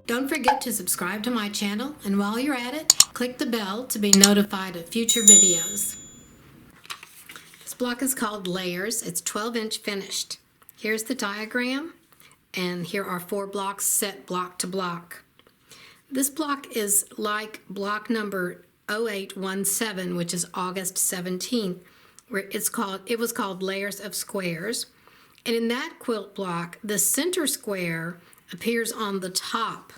Don't forget to subscribe to my channel, and while you're at it, click the bell to be notified of future videos. This block is called Layers. It's 12-inch finished. Here's the diagram, and here are 4 blocks set block to block. This block is like block number 0817, which is August 17th, where it was called Layers of Squares. And in that quilt block, the center square appears on the top.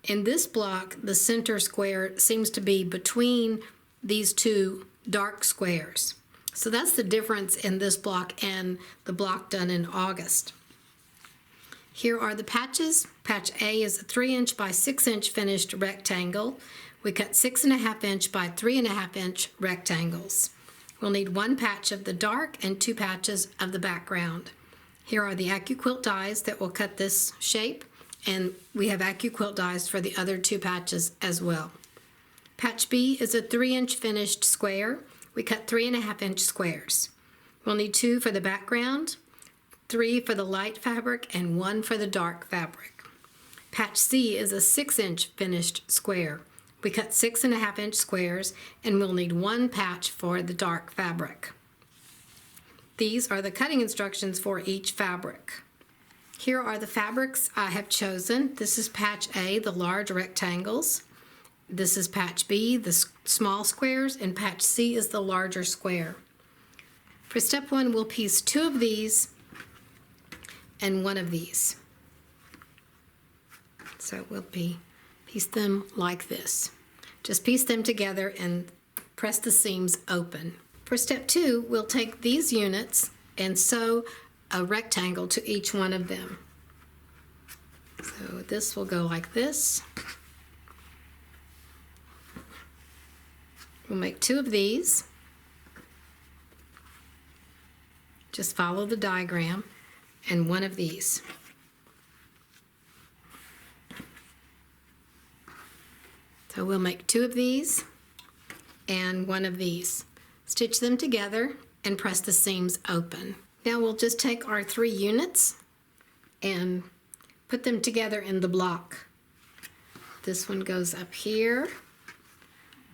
In this block, the center square seems to be between these 2 dark squares. So that's the difference in this block and the block done in August. Here are the patches. Patch A is a 3-inch by 6-inch finished rectangle. We cut 6.5-inch by 3.5-inch rectangles. We'll need 1 patch of the dark and 2 patches of the background. Here are the AccuQuilt dies that will cut this shape, and we have AccuQuilt dies for the other 2 patches as well. Patch B is a 3-inch finished square. We cut 3.5-inch squares. We'll need 2 for the background, 3 for the light fabric, and 1 for the dark fabric. Patch C is a 6-inch finished square. We cut 6.5-inch squares, and we'll need 1 patch for the dark fabric. These are the cutting instructions for each fabric. Here are the fabrics I have chosen. This is patch A, the large rectangles. This is patch B, the small squares, and patch C is the larger square. For step 1, we'll piece 2 of these and 1 of these. So we'll piece them like this. Just piece them together and press the seams open. For step 2, we'll take these units and sew a rectangle to each one of them. So this will go like this. We'll make 2 of these. Just follow the diagram, and 1 of these. So we'll make 2 of these and 1 of these. Stitch them together and press the seams open. Now we'll just take our 3 units and put them together in the block. This one goes up here.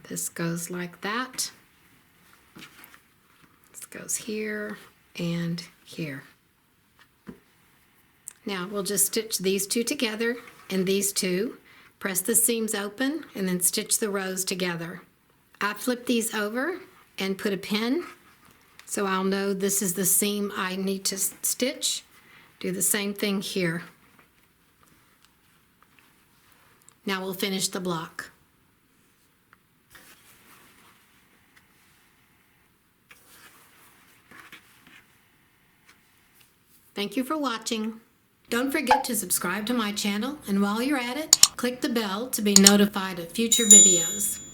This goes like that. This goes here and here. Now we'll just stitch these 2 together and these 2. Press the seams open and then stitch the rows together. I flip these over and put a pin so I'll know this is the seam I need to stitch. Do the same thing here. Now we'll finish the block. Thank you for watching. Don't forget to subscribe to my channel, and while you're at it, click the bell to be notified of future videos.